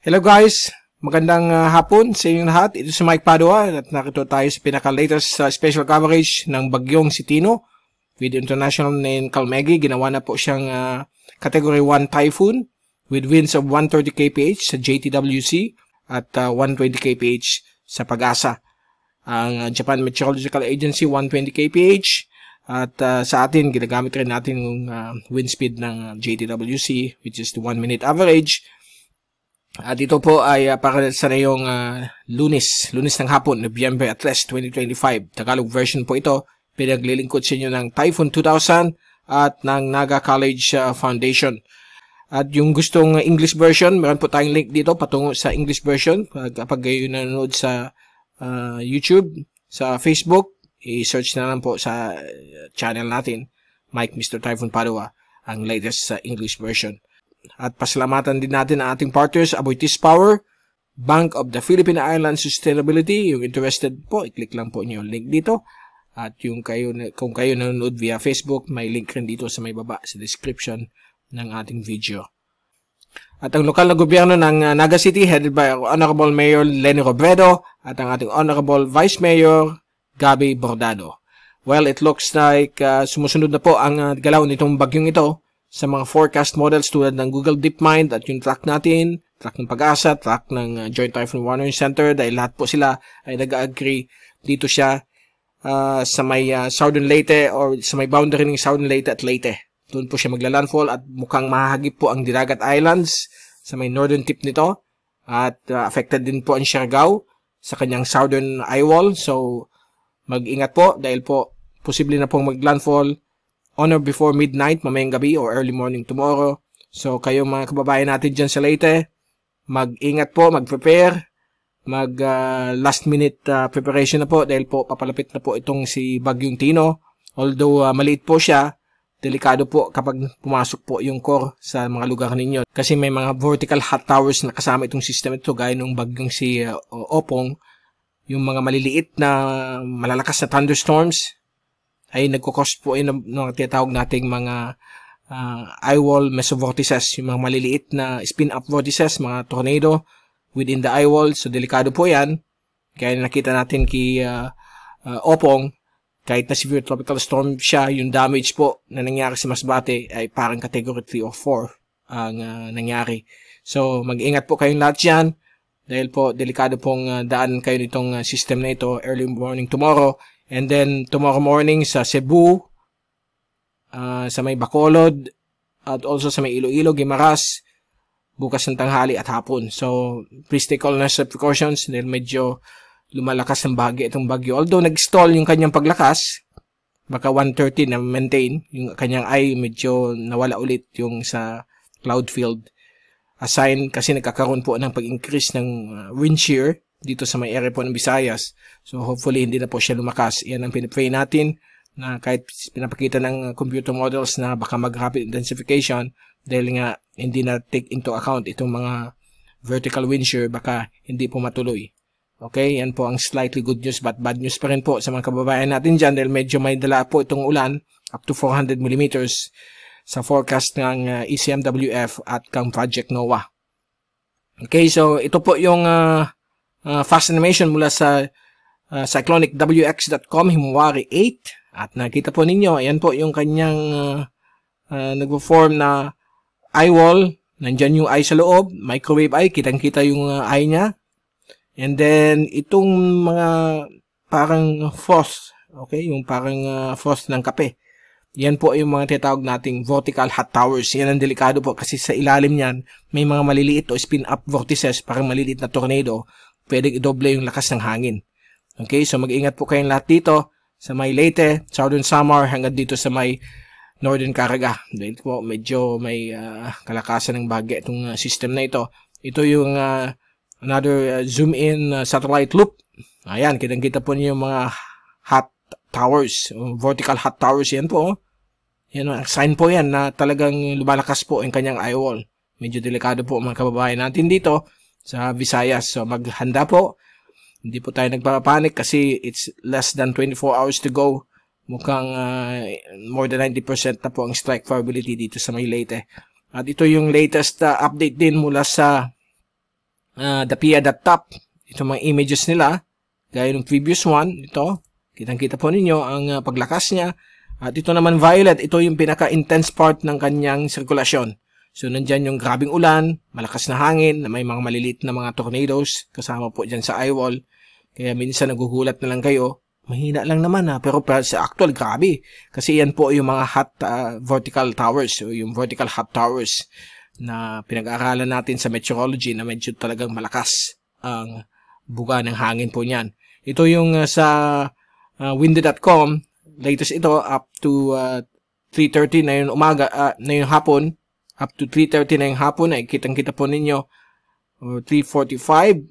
Hello guys, magandang hapon sa inyong lahat. Ito si Mike Padua at nakito tayo sa pinaka-latest special coverage ng bagyong si Tino with International in Calmegi. Ginawa na po siyang Category 1 Typhoon with winds of 130 kph sa JTWC at 120 kph sa Pag-asa. Ang Japan Meteorological Agency 120 kph at sa atin ginagamit rin natin yung wind speed ng JTWC which is the 1 minute average. At ito po ay para sa ngayong lunes ng hapon, Nobyembre 3, 2025. Tagalog version po ito. Pinaglilingkod sa inyo ng Typhoon 2000 at ng Naga College Foundation. At yung gustong English version, meron po tayong link dito patungo sa English version. Kapag kayo nanonood sa YouTube, sa Facebook, i-search na lang po sa channel natin, Mike Mr. Typhoon Padua, ang latest sa English version. At pasalamatan din natin ang ating partners, Aboitiz Power, Bank of the Philippine Islands Sustainability. Yung interested po, i-click lang po niyo yung link dito. At yung kung kayo nanonood via Facebook, may link rin dito sa may baba sa description ng ating video. At ang lokal na gobyerno ng Naga City, headed by Honorable Mayor Lenny Robredo at ang ating Honorable Vice Mayor Gabby Bordado. Well, it looks like sumusunod na po ang galaw nitong bagyong ito sa mga forecast models tulad ng Google DeepMind at yung track natin, track ng Pag-asa, track ng Joint Typhoon Warning Center, dahil lahat po sila ay nag-agree dito siya sa may Southern Leyte or sa may boundary ng Southern Leyte at Leyte. Doon po siya magla-landfall at mukhang mahahagip po ang Diragat Islands sa may northern tip nito at affected din po ang Siargao sa kanyang southern eye wall. So mag-ingat po dahil po posible na pong mag-landfall on or before midnight, mamayang gabi or early morning tomorrow. So, kayo mga kababayan natin dyan sa Leyte, mag-ingat po, mag-prepare, last minute preparation na po dahil po papalapit na po itong si Bagyong Tino. Although maliit po siya, delikado po kapag pumasok po yung core sa mga lugar ninyo. Kasi may mga vertical hot towers na kasama itong system ito gaya ng bagyong si Opong. Yung mga maliliit na malalakas na thunderstorms ay nagkukos po ng tinatawag nating mga eye wall mesovortices, yung mga maliliit na spin-up vortices, mga tornado within the eye wall. So, delikado po yan. Kaya nakita natin kay Opong, kahit na severe tropical storm siya, yung damage po na nangyari sa Masbate ay parang category 3 or 4 ang nangyari. So, mag-ingat po kayong lahat dyan dahil po delikado pong daan kayo nitong system na ito early morning tomorrow. And then, tomorrow morning sa Cebu, sa may Bacolod, at also sa may Iloilo, Guimaras, bukas ng tanghali at hapon. So, please take all necessary precautions dahil medyo lumalakas ng bagyo itong bagyo. Although, nag-stall yung kanyang paglakas, baka 130 na maintain, yung kanyang eye medyo nawala ulit yung sa cloud field. A sign kasi nagkakaroon po ng pag-increase ng wind shear dito sa may area po ng Visayas. So, hopefully, hindi na po siya lumakas. Yan ang pinipray natin na kahit pinapakita ng computer models na baka mag-rapid intensification dahil nga hindi na take into account itong mga vertical wind shear, baka hindi po matuloy. Okay? Yan po ang slightly good news but bad news pa rin po sa mga kababayan natin dyan dahil medyo may dala po itong ulan up to 400 millimeters sa forecast ng ECMWF at kang Project NOAA. Okay? So, ito po yung fast animation mula sa cyclonicwx.com, Himawari 8. At nakita po ninyo, ayan po yung kanyang nagpo-form na eye wall. Nandyan yung eye sa loob, microwave eye, kitang-kita yung eye niya. And then, itong mga parang frost, okay, yung parang frost ng kape. Yan po yung mga tinatawag nating vertical hot towers. Yan ang delikado po kasi sa ilalim niyan, may mga maliliit o spin-up vortices, parang maliliit na tornado. Pwedeng i-doble yung lakas ng hangin. Okay, so mag-ingat po kayong lahat dito sa may Leyte, Southern Samar, hanggang dito sa may Northern Caraga. Dahil po medyo may kalakasan ng bagyo itong system na ito. Ito yung another zoom-in satellite loop. Ayan, kitang-kita po niyo yung mga hot towers, vertical hot towers yan po. Yan, ang sign po yan na talagang lumalakas po ang kanyang eye wall. Medyo delikado po mga kababayan natin dito sa Visayas. So, maghanda po. Hindi po tayo nagpapanik kasi it's less than 24 hours to go. Mukhang more than 90% na po ang strike probability dito sa may Leyte. At ito yung latest update din mula sa DAPIA.top. Ito mga images nila. Gaya ng previous one. Ito. Kitang-kita po ninyo ang paglakas niya. At ito naman violet. Ito yung pinaka-intense part ng kanyang sirkulasyon. So, nandyan yung grabing ulan, malakas na hangin, na may mga maliliit na mga tornadoes, kasama po dyan sa eyewall. Kaya minsan nagugulat na lang kayo, mahina lang naman pero sa actual, grabe. Kasi yan po yung mga hot vertical towers, o yung vertical hot towers na pinag-aaralan natin sa meteorology na medyo talagang malakas ang buga ng hangin po niyan. Ito yung sa windy.com, latest ito up to 3:30 na yung umaga, na yung hapon. Up to 3:30 na yung hapon ay kitang-kita po ninyo. Or 3:45.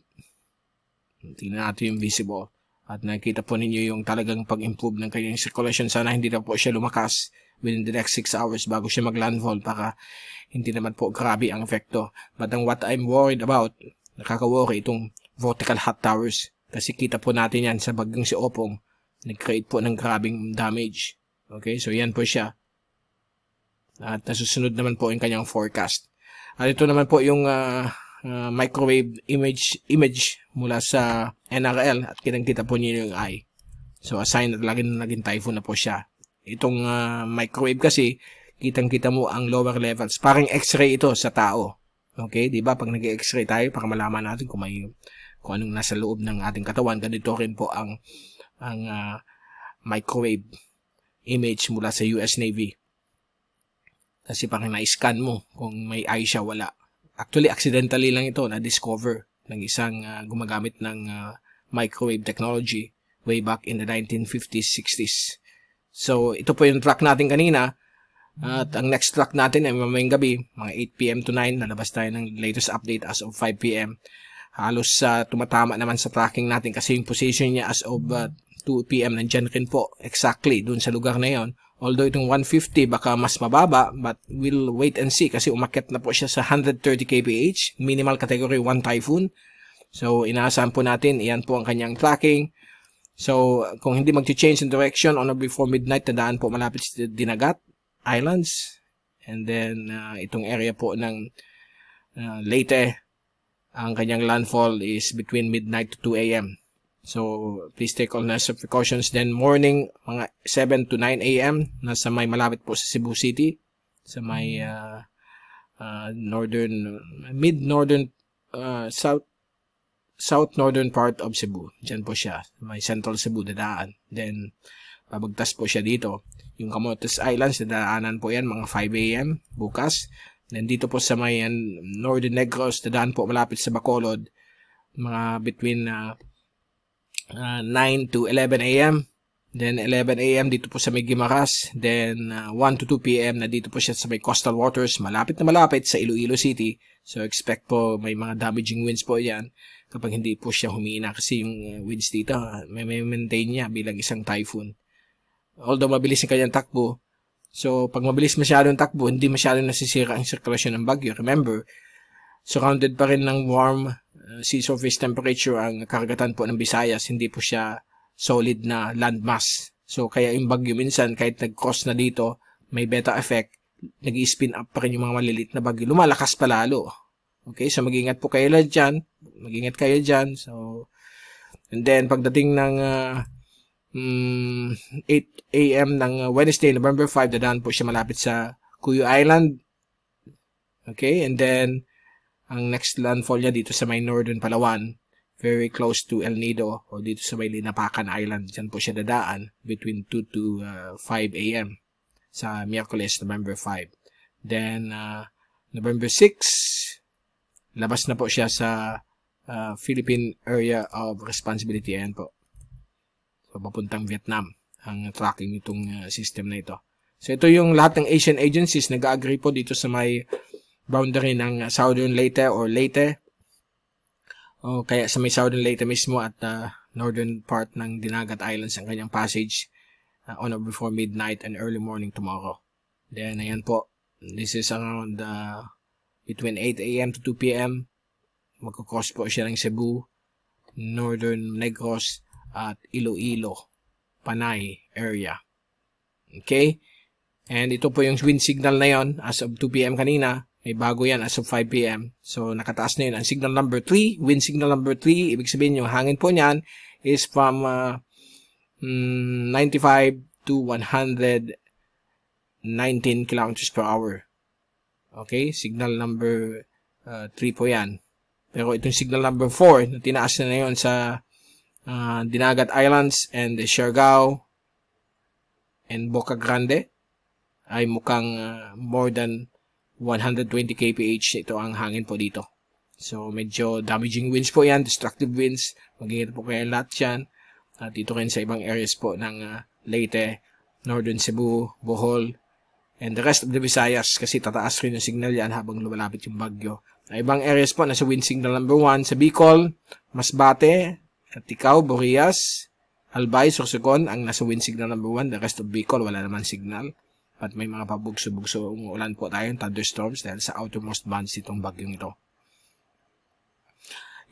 Tingnan natin yung visible. At nakita po ninyo yung talagang pag-improve ng kanyang circulation. Sana hindi na po siya lumakas within the next 6 hours bago siya mag-landfall para hindi naman po grabe ang epekto. But what I'm worried about, nakaka-worry itong vertical hot towers. Kasi kita po natin yan sa bagyong si Opong. Nag-create po ng grabing damage. Okay, so yan po siya. At nasusunod naman po yung kanyang forecast. At ito naman po yung microwave image mula sa NRL at kitang-kita po niyo yung eye. So, a sign na naging typhoon na po siya. Itong microwave kasi, kitang-kita mo ang lower levels. Parang x-ray ito sa tao. Okay? Diba? Pag nag-x-ray tayo, para malaman natin kung anong nasa loob ng ating katawan, ganito rin po ang microwave image mula sa US Navy. Kasi parang na-scan mo kung may eye siya, wala. Actually, accidentally lang ito na-discover ng isang gumagamit ng microwave technology way back in the 1950s, 60s. So, ito po yung track natin kanina. At ang next track natin ay mamayang gabi, mga 8 p.m. to 9. Nalabas tayo ng latest update as of 5 p.m. Halos tumatama naman sa tracking natin kasi yung position niya as of 2 p.m. nandyan rin po exactly dun sa lugar na yon. Although itong 150 baka mas mababa, but we'll wait and see kasi umakyat na po siya sa 130 kph, minimal category 1 typhoon. So, inaasahan po natin, iyan po ang kanyang tracking. So, kung hindi mag-change in direction on or before midnight, tandaan po malapit sa Dinagat Islands. And then, itong area po ng Leyte, ang kanyang landfall is between midnight to 2 a.m. So, please take all necessary precautions. Then, morning, mga 7 to 9 a.m. nasa may malapit po sa Cebu City. Sa may mid-northern, south-northern part of Cebu. Diyan po siya. May central Cebu, dadaan. Then, babagtas po siya dito. Yung Camotes Islands, dadaanan po yan, mga 5 a.m. bukas. Then, dito po sa may Northern Negros, dadaan po malapit sa Bacolod. Mga between 9 to 11 a.m. Then 11 a.m. dito po sa may Guimaras. Then 1 to 2 p.m. na dito po siya sa may coastal waters. Malapit na malapit sa Iloilo City. So expect po may mga damaging winds po yan kapag hindi po siya humina. Kasi yung winds dito may maintain niya bilang isang typhoon. Although mabilis yung kanyang takbo. So pag mabilis masyadong takbo, hindi masyadong nasisira ang sirkulasyon ng bagyo. Remember, surrounded pa rin ng warm sea surface temperature ang karagatan po ng Visayas, hindi po siya solid na landmass. So, kaya yung bagyo minsan, kahit nag-cross na dito, may beta effect, nag-i-spin up pa rin yung mga malilit na bagyo. Lumalakas pa lalo. Okay, so mag-ingat po kayo dyan. Mag-ingat kayo dyan. So, and then, pagdating ng 8 a.m. ng Wednesday, November 5, dadaan po siya malapit sa Cuyo Island. Okay, and then, ang next landfall niya dito sa may northern Palawan, very close to El Nido, o dito sa may Linapacan Island. Diyan po siya dadaan between 2 to 5 a.m. sa Miyerkules, November 5. Then, November 6, labas na po siya sa Philippine Area of Responsibility. Ayan po. So, papuntang Vietnam ang tracking nitong system na ito. So, ito yung lahat ng Asian agencies nag-agree po dito sa may boundary ng Southern Leyte or Leyte. O kaya sa may Southern Leyte mismo at northern part ng Dinagat Islands ang kanyang passage on or before midnight and early morning tomorrow. Then, ayan po. This is around between 8 a.m. to 2 p.m. Magkakross po siya ng Cebu, Northern Negros, at Iloilo, Panay area. Okay? And ito po yung wind signal na yon as of 2 p.m. kanina. May bago yan as of 5 p.m. So, nakataas na yun. Ang signal number 3, wind signal number 3, ibig sabihin yung hangin po niyan is from 95 to 119 kilometers per hour. Okay, signal number 3 po yan. Pero itong signal number 4, na tinaas na yun sa Dinagat Islands and Siargao and Boca Grande, ay mukhang more than 120 kph ito ang hangin po dito. So, medyo damaging winds po yan, destructive winds. Mag-ingat po kayo lahat yan. At dito rin sa ibang areas po ng Leyte, Northern Cebu, Bohol, and the rest of the Visayas kasi tataas rin yung signal yan habang lumalapit yung bagyo. Ibang areas po, nasa wind signal number 1 sa Bicol, Masbate, Ticao, Burias, Albay, Sorsogon ang nasa wind signal number 1. The rest of Bicol, wala naman signal. At may mga pabugso-bugso umuulan po tayo, thunderstorms dahil sa outermost bands itong bagyong ito.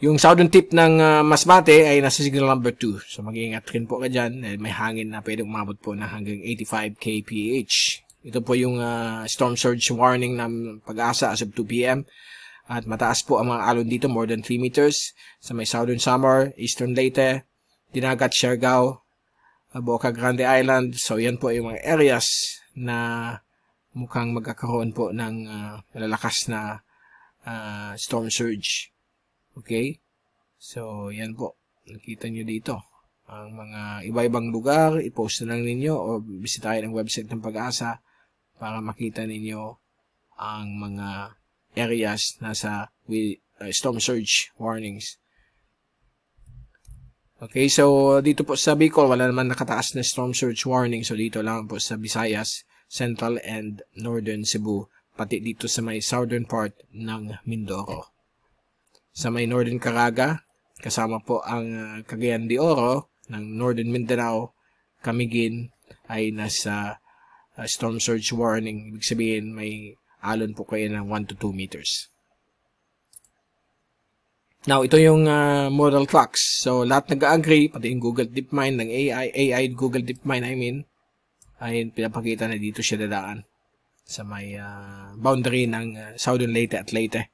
Yung southern tip ng Masbate ay nasa signal number 2. So mag-iingat rin po ka dyan. May hangin na pwedeng umabot po na hanggang 85 kph. Ito po yung storm surge warning ng Pag-asa as of 2 p.m. At mataas po ang mga alon dito, more than 3 meters. Sa may southern Samar, eastern Leyte, Dinagat, Siargao, Boca Grande Island. So yan po yung mga areas na mukhang magkakaroon po ng malalakas na storm surge. Okay? So, yan po. Nakita nyo dito. Ang mga iba-ibang lugar, i-post na lang ninyo o bisitahin ang website ng Pag-asa para makita ninyo ang mga areas na sa storm surge warnings. Okay, so dito po sa Bicol, wala naman nakataas na storm surge warning. So dito lang po sa Visayas, Central and Northern Cebu, pati dito sa may southern part ng Mindoro. Sa may Northern Caraga, kasama po ang Cagayan de Oro ng Northern Mindanao, Camiguin ay nasa storm surge warning. Ibig sabihin may alon po kayo ng 1 to 2 meters. Now, ito yung model clocks. So, lahat nag-agree, pati yung Google DeepMind ng AI Google DeepMind, ay pinapakita na dito siya dadaan sa may boundary ng Southern Leyte at Leyte.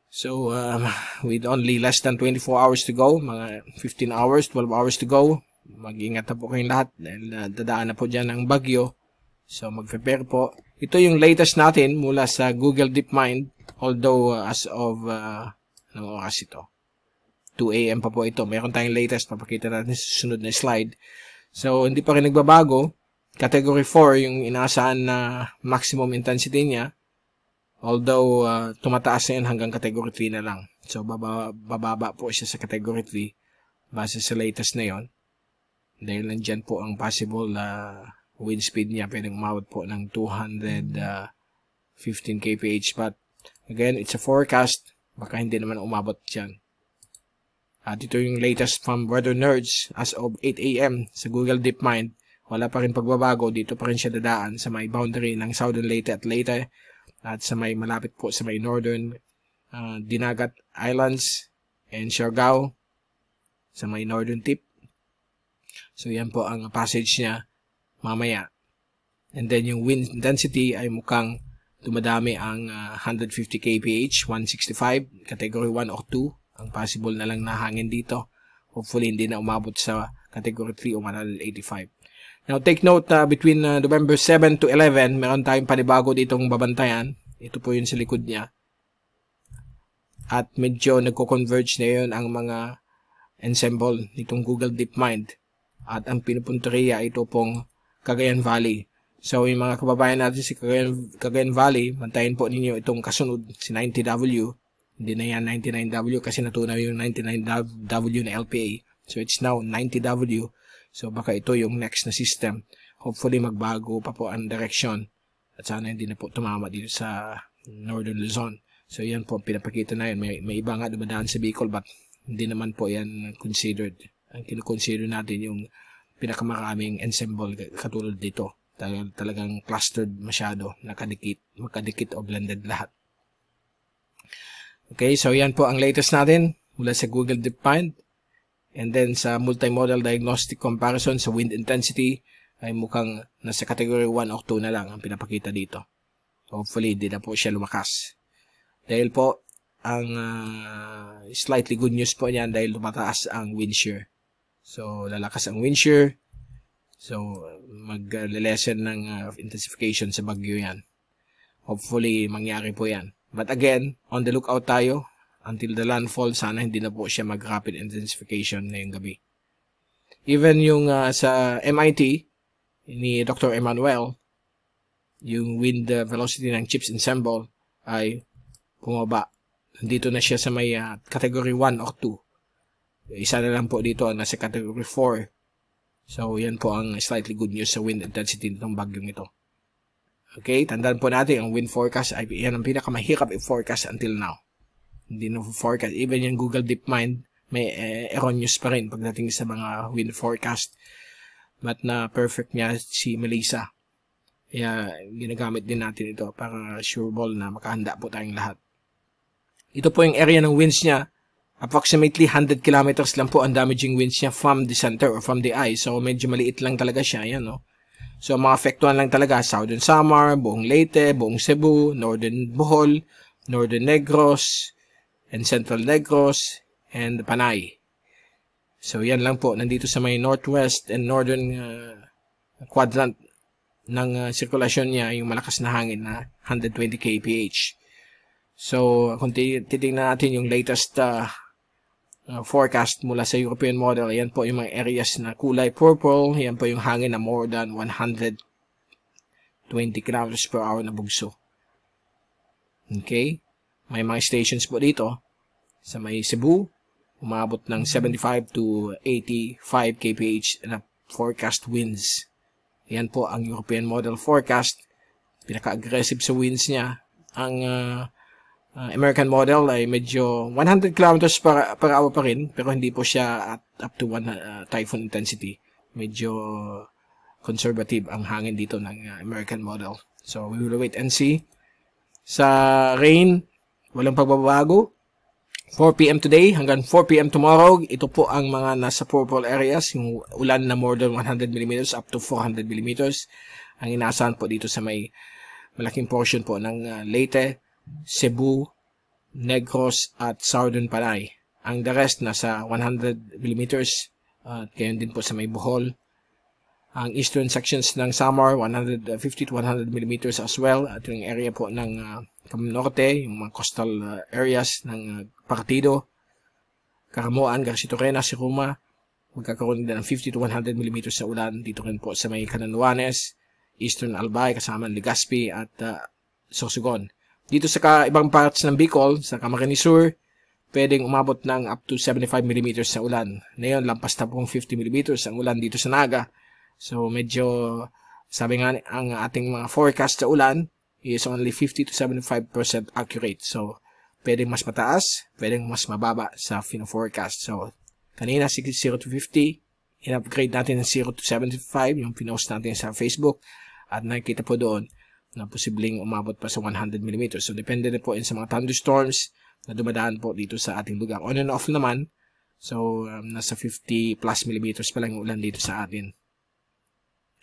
So, with only less than 24 hours to go, mga 15 hours, 12 hours to go, mag-ingat na po kayong lahat dahil dadaan na po dyan ang bagyo. So, mag-prepare po. Ito yung latest natin mula sa Google DeepMind. Although, as of, anong oras ito? 2 a.m. pa po ito. Mayroon tayong latest. Papakita natin sa susunod na slide. So, hindi pa rin nagbabago. Category 4, yung inaasahan na maximum intensity niya. Although, tumataas na yun hanggang category 3 na lang. So, bababa po siya sa category 3 base sa latest na yon. Dahil nandyan po ang possible wind speed niya. Pwedeng umabot po ng 215 kph. But, again, it's a forecast. Baka hindi naman umabot dyan. At ito yung latest from Weather Nerds as of 8 a.m. sa Google DeepMind. Wala pa rin pagbabago. Dito pa rin siya dadaan sa may boundary ng Southern Leyte at Leyte. At sa may malapit po sa may Northern Dinagat Islands and Siargao. Sa may Northern Tip. So yan po ang passage niya mamaya. And then yung wind intensity ay mukhang dumadami ang 150 kph, 165, category 1 or 2. Ang possible na lang na hangin dito. Hopefully, hindi na umabot sa category 3 o 185. Now, take note na between November 7 to 11, meron tayong panibago ditong babantayan. Ito po yun sa likod niya. At medyo nagko-converge na yun ang mga ensemble nitong Google DeepMind. At ang pinupunteriya ito pong Cagayan Valley. So, yung mga kababayan natin si Cagayan Valley, bantayan po ninyo itong kasunod, si 90W. Hindi na yan 99W kasi natunaw yung 99W na LPA. So, it's now 90W. So, baka ito yung next na system. Hopefully, magbago pa po ang direction. At sana hindi na po tumama dito sa Northern Luzon. So, yan po, pinapakita na yun. May iba nga dumadaan sa Bicol, but hindi naman po yan considered. Ang kinukonsider natin yung pinakamaraming ensemble katulad dito. Talagang clustered masyado, makadikit o blended lahat. Okay, so yan po ang latest natin mula sa Google DeepMind. And then sa multimodal diagnostic comparison sa wind intensity ay mukhang nasa category 1 o 2 na lang ang pinapakita dito. Hopefully, di na po siya lumakas. Dahil po, ang slightly good news po niyan dahil lumataas ang wind shear. So, lalakas ang wind shear. So, mag-lessen ng intensification sa bagyo yan. Hopefully, mangyari po yan. But again, on the lookout tayo until the landfall. Sana hindi na po siya mag-rapid intensification ngayong gabi. Even yung sa MIT, ni Dr. Emmanuel, yung wind velocity ng chips ensemble ay bumaba. Nandito na siya sa may category 1 or 2. Isa na lang po dito ang nasa category 4. So, yan po ang slightly good news sa wind intensity nitong bagyong ito. Okay, tandaan po natin ang wind forecast ay yan ang pinakamahirap i-forecast until now. Hindi na forecast. Even yung Google DeepMind may erroneous pa rin pagdating sa mga wind forecast. But na perfect niya si Melissa. Kaya ginagamit din natin ito para sure ball na makahanda po tayong lahat. Ito po yung area ng winds niya. Approximately 100 kilometers lang po ang damaging winds niya from the center or from the eye. So, medyo maliit lang talaga siya. Yan, no? So, mga afektuhan lang talaga. Southern Samar, buong Leyte, buong Cebu, Northern Bohol, Northern Negros, and Central Negros, and Panay. So, yan lang po. Nandito sa may northwest and northern quadrant ng sirkulasyon niya, yung malakas na hangin na 120 kph. So, kung titingnan natin yung latest forecast mula sa European model, yan po yung mga areas na kulay purple, yan po yung hangin na more than 120 km per hour na bugso. Okay? May mga stations po dito sa may Cebu, umabot ng 75 to 85 kph na forecast winds. Yan po ang European model forecast. Pinaka-aggressive sa winds niya. Ang American model ay medyo 100 km per hour pa rin, pero hindi po siya at up to typhoon intensity. Medyo conservative ang hangin dito ng American model. So, we will wait and see. Sa rain, walang pagbabago. 4 p.m. today hanggang 4 p.m. tomorrow. Ito po ang mga nasa purple areas, yung ulan na more than 100 mm up to 400 mm. Ang inaasahan po dito sa may malaking portion po ng Leyte, Cebu, Negros at Southern Panay. Ang the rest nasa 100 mm at gayon din po sa may Bohol. Ang eastern sections ng Samar 150 to 100 mm as well. At yung area po ng Norte, yung mga coastal areas ng Partido, Caramoan, Garcitorenas, Siruma, magkakaroon din ng 50 to 100 mm sa ulan. Dito rin po sa may Catanduanes, Eastern Albay, kasama Legazpi at Sorsogon. Dito sa ibang parts ng Bicol, sa Camarines Sur, pwedeng umabot ng up to 75 mm sa ulan. Ngayon, lampas na pong 50 mm ang ulan dito sa Naga. So, medyo, sabi nga, ang ating mga forecast sa ulan is only 50 to 75% accurate. So, pwedeng mas mataas, pwedeng mas mababa sa forecast. So, kanina 0 to 50, in-upgrade natin ng 0 to 75, yung pinost natin sa Facebook, at nakikita po doon na posibleng umabot pa sa 100 mm. So, depende na po sa mga thunderstorms na dumadaan po dito sa ating lugar. On and off naman, so, nasa 50 plus millimeters pa lang yung ulan dito sa atin.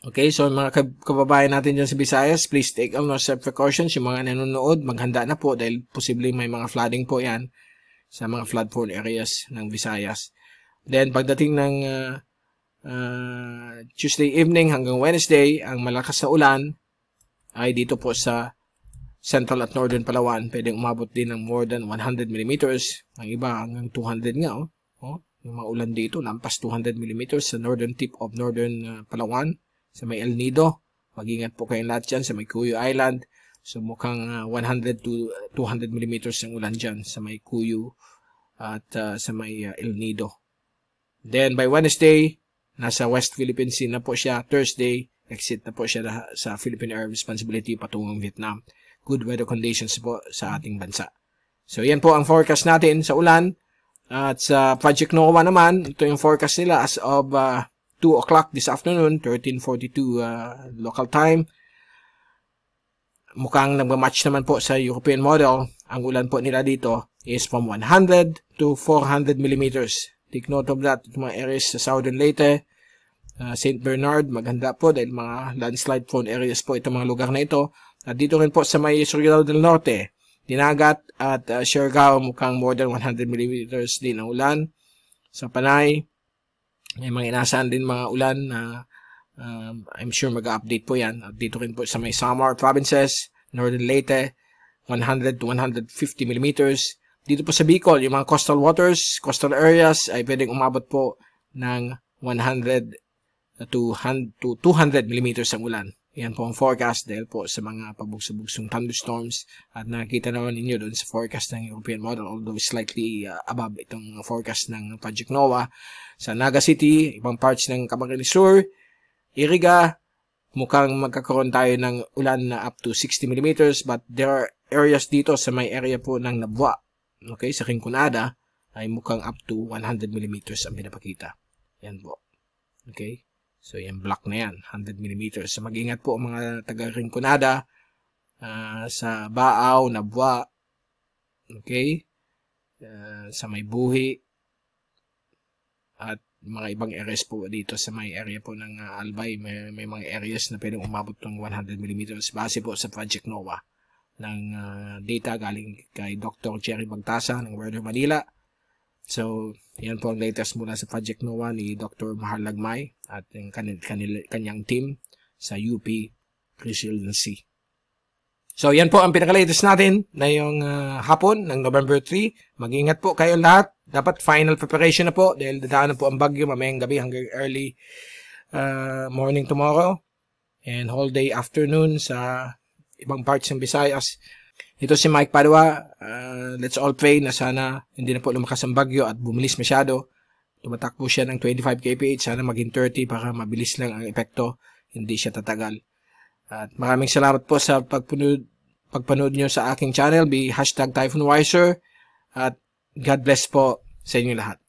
Okay, so mga kababayan natin dyan sa Visayas, please take all necessary precautions. Yung mga nanonood, maghanda na po dahil posibleng may mga flooding po yan sa mga flood-prone areas ng Visayas. Then, pagdating ng Tuesday evening hanggang Wednesday, ang malakas na ulan ay dito po sa Central at Northern Palawan. Pwedeng umabot din ng more than 100 mm. Ang iba hanggang 200 nga. Yung mga ulan dito, lampas 200 mm sa northern tip of Northern Palawan. Sa may El Nido, mag-ingat po kayong lahat dyan sa may Cuyo Island. So mukhang 100 to 200 mm ang ulan dyan sa may Cuyo at sa may El Nido. Then by Wednesday, nasa West Philippine Sea na po siya. Thursday, exit na po siya sa Philippine Air Responsibility patungong Vietnam. Good weather conditions po sa ating bansa. So yan po ang forecast natin sa ulan. At sa Project NOAA naman, ito yung forecast nila as of 2 o'clock this afternoon, 13:42 local time. Mukhang nagmamatch naman po sa European model. Ang ulan po nila dito is from 100 to 400 millimeters. Take note of that. Mga areas sa Southern Leyte, St. Bernard, maganda po dahil mga landslide prone areas po itong mga lugar na ito. At dito rin po sa may Surigao del Norte, Dinagat at Siargao mukhang more than 100 millimeters din ang ulan. Sa Panay, may mga inaasahan din mga ulan na I'm sure mag-update po yan. At dito rin po sa may Samar provinces, Northern Leyte, 100 to 150 millimeters. Dito po sa Bicol, yung mga coastal waters, coastal areas ay pwedeng umabot po ng 100 to 200 millimeters ang ulan. Yan po ang forecast dahil po sa mga pabugso-bugsong thunderstorms. At nakikita naman ninyo doon sa forecast ng European model, although slightly above itong forecast ng Project NOAA. Sa Naga City, ibang parts ng Camarines Sur, Iriga, mukhang magkakaroon tayo ng ulan na up to 60 millimeters, but there are areas dito sa may area po ng Nabwa, okay, sa Rinconada, ay mukhang up to 100 millimeters ang pinapakita. Yan po. Okay? So, yan block na yan, 100 millimeters. So, mag-ingat po ang mga taga-Rinconada, sa Baaw, Nabwa, okay, sa may Buhi, at mga ibang areas po dito sa may area po ng Albay, may mga areas na pwedeng umabot ng 100 millimeters base po sa Project NOAA ng data galing kay Dr. Jerry Bagtasa ng Weather Manila. So, yan po ang latest mula sa Project NOAA ni Dr. Mahal Lagmay at yung kanyang team sa UP Resiliency. So, yan po ang pinaka-latest natin na yung hapon ng November 3. Mag-ingat po kayo lahat. Dapat final preparation na po dahil dadaanan po ang bagyo mamayang gabi hanggang early morning tomorrow and whole day afternoon sa ibang parts ng Visayas. Ito si Mike Padua. Let's all pray na sana hindi na po lumakas ang bagyo at bumilis masyado. Tumatakbo siya ng 25 kph. Sana maging 30 para mabilis lang ang epekto. Hindi siya tatagal. At maraming salamat po sa pagpanood nyo sa aking channel. Be #TyphoonWiser. At God bless po sa inyo lahat.